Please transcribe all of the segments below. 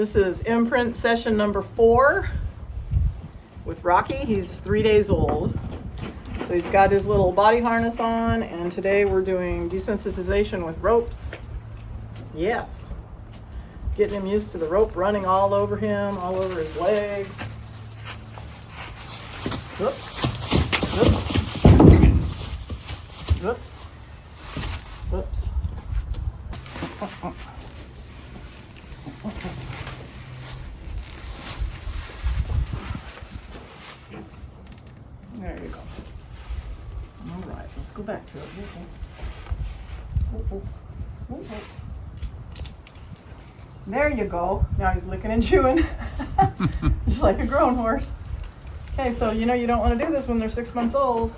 This is Imprint session number 4 with Rocky. He's 3 days old. So he's got his little body harness on, and today we're doing desensitization with ropes. Yes. Getting him used to the rope running all over him, all over his legs. Whoops. Whoops. Whoops. Whoops. There you go. All right, let's go back to it. There you go. Now he's licking and chewing. Just like a grown horse. Okay, so you know you don't want to do this when they're 6 months old.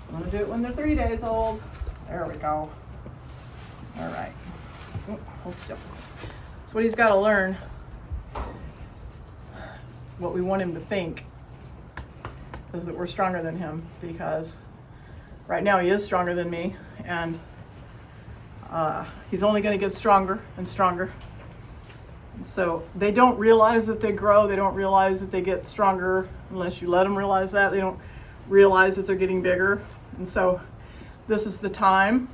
You want to do it when they're 3 days old. There we go. All right. Hold still. So what he's got to learn, what we want him to think, is that we're stronger than him, because right now he is stronger than me, and he's only going to get stronger and stronger. And so they don't realize that they grow. They don't realize that they get stronger unless you let them realize that. They don't realize that they're getting bigger. And so this is the time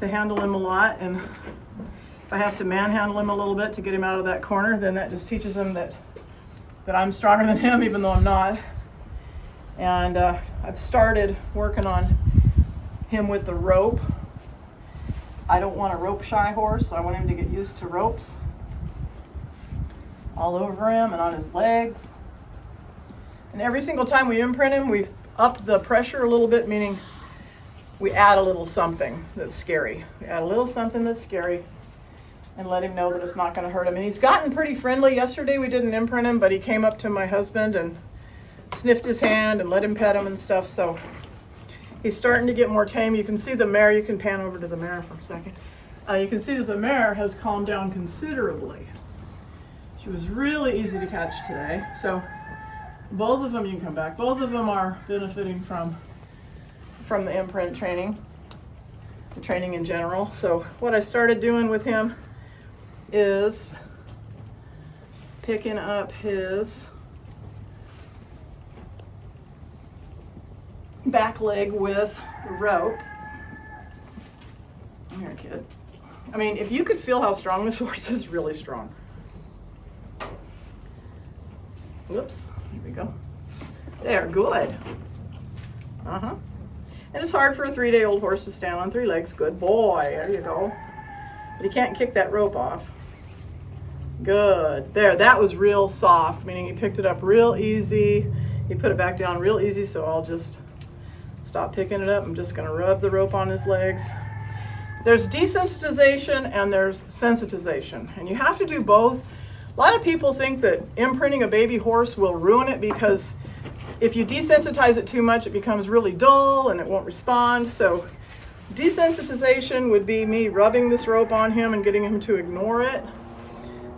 to handle him a lot. And if I have to manhandle him a little bit to get him out of that corner, then that just teaches him that I'm stronger than him, even though I'm not. And I've started working on him with the rope. I don't want a rope shy horse. I want him to get used to ropes all over him and on his legs. And every single time we imprint him, we up the pressure a little bit, meaning we add a little something that's scary. We add a little something that's scary and let him know that it's not going to hurt him. And he's gotten pretty friendly. Yesterday we didn't imprint him, but he came up to my husband and sniffed his hand and let him pet him and stuff. So he's starting to get more tame. You can see the mare. You can pan over to the mare for a second. You can see that the mare has calmed down considerably. She was really easy to catch today. So both of them, you can come back, both of them are benefiting from the imprint training, the training in general. So what I started doing with him is picking up his back leg with the rope. Come here, kid. I mean, if you could feel how strong this horse is, really strong. Whoops, here we go. There, good. And it's hard for a 3-day-old horse to stand on 3 legs. Good boy, there you go. But he can't kick that rope off. Good, there, that was real soft, meaning he picked it up real easy. He put it back down real easy, so I'll just stop picking it up. I'm just gonna rub the rope on his legs. There's desensitization and there's sensitization, and you have to do both. A lot of people think that imprinting a baby horse will ruin it, because if you desensitize it too much, it becomes really dull and it won't respond. So desensitization would be me rubbing this rope on him and getting him to ignore it.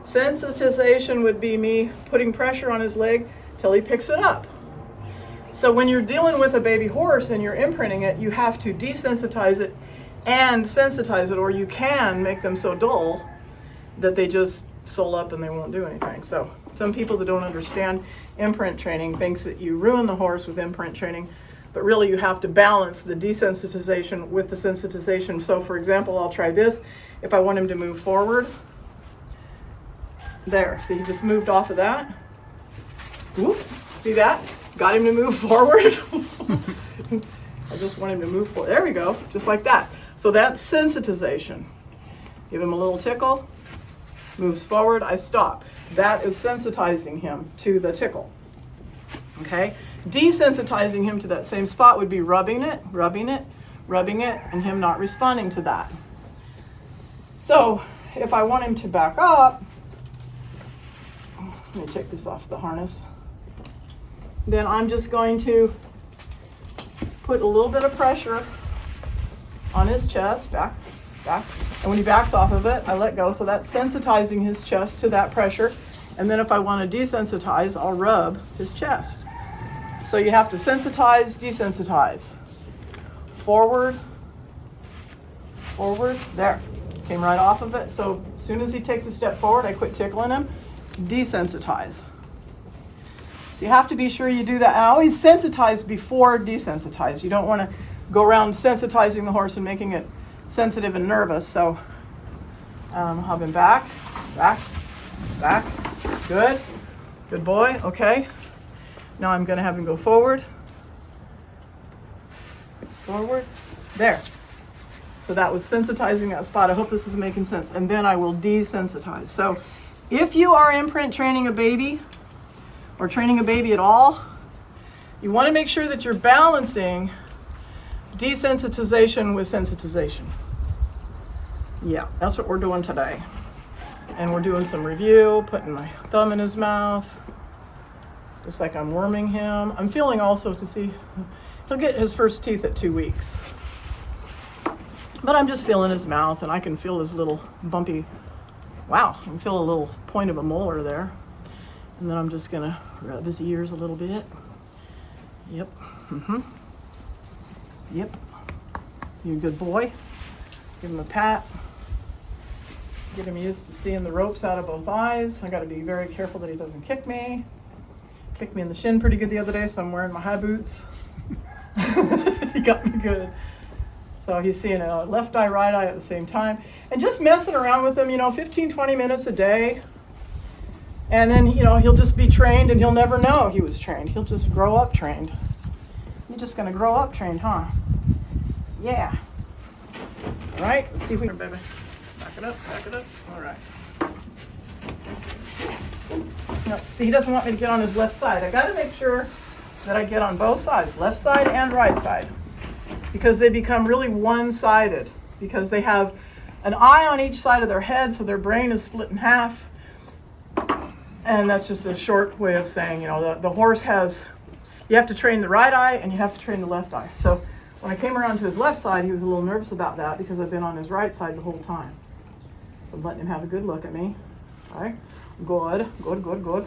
Sensitization would be me putting pressure on his leg till he picks it up. So when you're dealing with a baby horse and you're imprinting it, you have to desensitize it and sensitize it, or you can make them so dull that they just soul up and they won't do anything. So some people that don't understand imprint training thinks that you ruin the horse with imprint training, but really you have to balance the desensitization with the sensitization. So for example, I'll try this. If I want him to move forward, there, see, he just moved off of that. Whoop, see that? Got him to move forward. I just want him to move forward. There we go, just like that. So that's sensitization. Give him a little tickle, moves forward, I stop. That is sensitizing him to the tickle. Okay? Desensitizing him to that same spot would be rubbing it, and him not responding to that. So if I want him to back up, let me take this off the harness. Then I'm just going to put a little bit of pressure on his chest, back. And when he backs off of it, I let go. So that's sensitizing his chest to that pressure. And then if I want to desensitize, I'll rub his chest. So you have to sensitize, desensitize. Forward, there. Came right off of it. So as soon as he takes a step forward, I quit tickling him. Desensitize. So you have to be sure you do that. I always sensitize before desensitize. You don't want to go around sensitizing the horse and making it sensitive and nervous. So have him back, back, back. Good. Good boy. Okay. Now I'm going to have him go forward. Forward. There. So that was sensitizing that spot. I hope this is making sense. And then I will desensitize. So if you are imprint training a baby or training a baby at all, you want to make sure that you're balancing desensitization with sensitization. Yeah, that's what we're doing today. And we're doing some review, putting my thumb in his mouth, just like I'm worming him. I'm feeling also to see, he'll get his first teeth at 2 weeks. But I'm just feeling his mouth, and I can feel his little bumpy, wow, I can feel a little point of a molar there. And then I'm just gonna rub his ears a little bit. Yep, Yep, you're a good boy. Give him a pat. Get him used to seeing the ropes out of both eyes. I gotta be very careful that he doesn't kick me. Kicked me in the shin pretty good the other day, so I'm wearing my high boots. He got me good. So he's seeing a left eye, right eye at the same time. And just messing around with him, 15, 20 minutes a day. And then, he'll just be trained and he'll never know he was trained. He'll just grow up trained. You're just gonna grow up trained, huh? Yeah. All right, let's see if we can, baby. Back it up, back it up. All right. No, see, he doesn't want me to get on his left side. I gotta make sure that I get on both sides, left side and right side, because they become really one-sided, because they have an eye on each side of their head, so their brain is split in half. And that's just a short way of saying, the horse has, you have to train the right eye and you have to train the left eye. So when I came around to his left side, he was a little nervous about that because I've been on his right side the whole time. So I'm letting him have a good look at me. All right, good, good, good, good.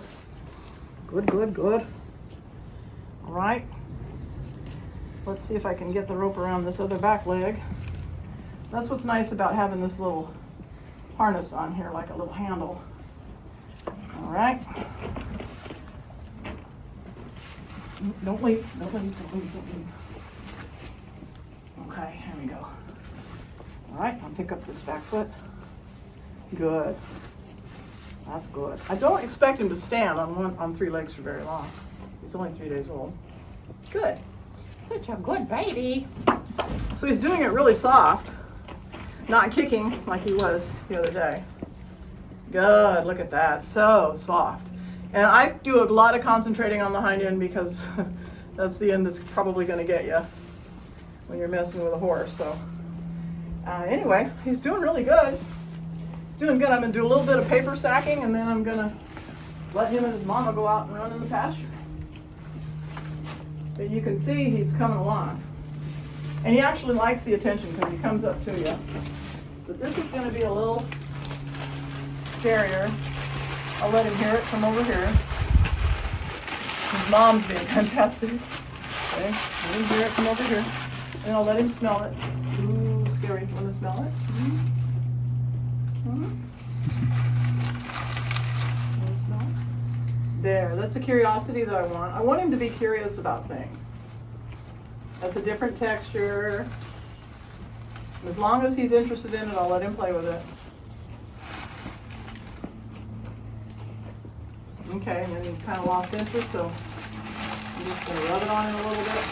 Good, good, good. All right. Let's see if I can get the rope around this other back leg. That's what's nice about having this little harness on here, like a little handle. All right. Don't leave, don't leave, don't leave, don't leave. Okay, here we go. All right, I'll pick up this back foot. Good. That's good. I don't expect him to stand on 3 legs for very long. He's only 3 days old. Good. Such a good baby. So he's doing it really soft, not kicking like he was the other day. Good, look at that, so soft. And I do a lot of concentrating on the hind end because that's the end that's probably gonna get you when you're messing with a horse. So anyway, he's doing really good. He's doing good. I'm gonna do a little bit of paper sacking, and then I'm gonna let him and his mama go out and run in the pasture. But you can see he's coming along. And he actually likes the attention because he comes up to you. But this is gonna be a little scarier. I'll let him hear it come over here. His mom's being fantastic. Okay, let him hear it come over here. And I'll let him smell it. Ooh, scary. Want to smell it? Want to smell it? There, that's the curiosity that I want. I want him to be curious about things. That's a different texture. As long as he's interested in it, I'll let him play with it. Okay, and then he kind of lost interest, so I'm just going to rub it on him a little bit.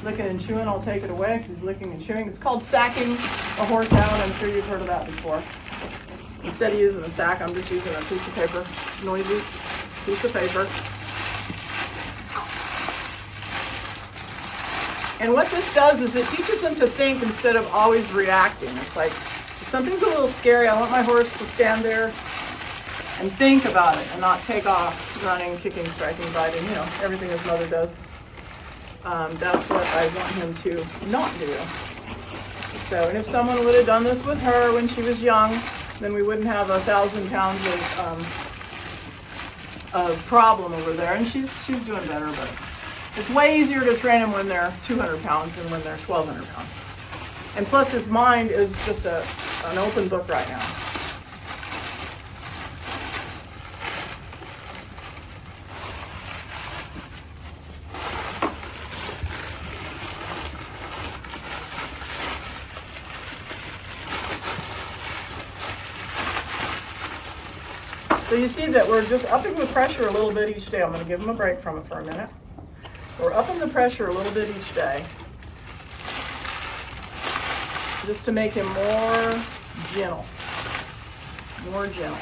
Licking and chewing, I'll take it away because he's licking and chewing. It's called sacking a horse out. I'm sure you've heard of that before. Instead of using a sack, I'm just using a piece of paper, noisy piece of paper. And what this does is it teaches them to think instead of always reacting. It's like, if something's a little scary, I want my horse to stand there and think about it and not take off running, kicking, striking, biting, everything his mother does. That's what I want him to not do. So, and if someone would have done this with her when she was young, then we wouldn't have 1,000 pounds of problem over there. And she's doing better, but it's way easier to train them when they're 200 pounds than when they're 1,200 pounds. And plus his mind is just an open book right now. So you see that we're just upping the pressure a little bit each day. I'm going to give him a break from it for a minute. We're upping the pressure a little bit each day, just to make him more gentle. More gentle.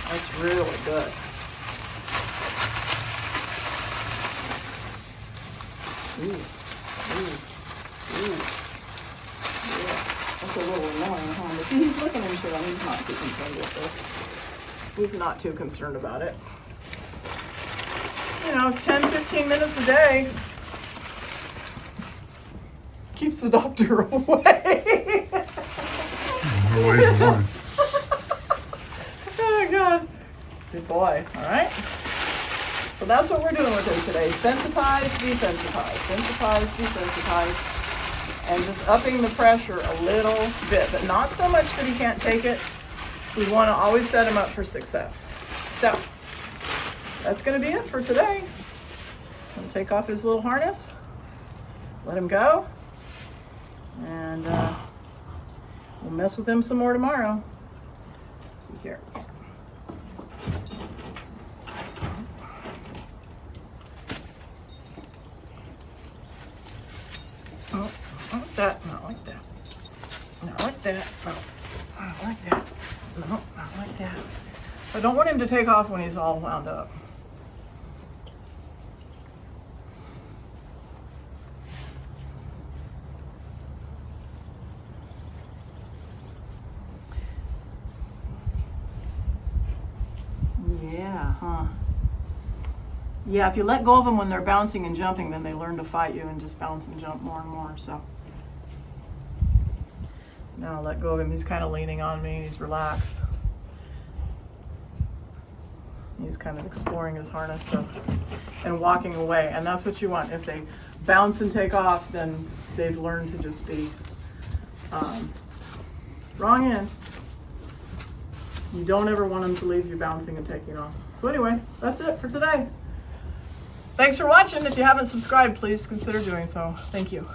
That's really good. Ooh. Yeah. That's a little annoying, huh? But see, he's looking into them. He's not too concerned with this. He's not too concerned about it. You know, 10, 15 minutes a day keeps the doctor away. Away from one. Oh, God. Good boy. All right. So that's what we're doing with him today. Sensitize, desensitize. Sensitize, desensitize. And just upping the pressure a little bit, but not so much that he can't take it. We want to always set him up for success. So that's going to be it for today. I'm going to take off his little harness, let him go, and we'll mess with him some more tomorrow. See here. Oh, not like that, not like that, not like that, no, not like that, no, not like that. I don't want him to take off when he's all wound up. Yeah, huh? Yeah, if you let go of them when they're bouncing and jumping, then they learn to fight you and just bounce and jump more and more, so. Now I'll let go of him. He's kind of leaning on me. He's relaxed. He's kind of exploring his harness and walking away. And that's what you want. If they bounce and take off, then they've learned to just be wrong end. You don't ever want them to leave you bouncing and taking off. So anyway, that's it for today. Thanks for watching. If you haven't subscribed, please consider doing so. Thank you.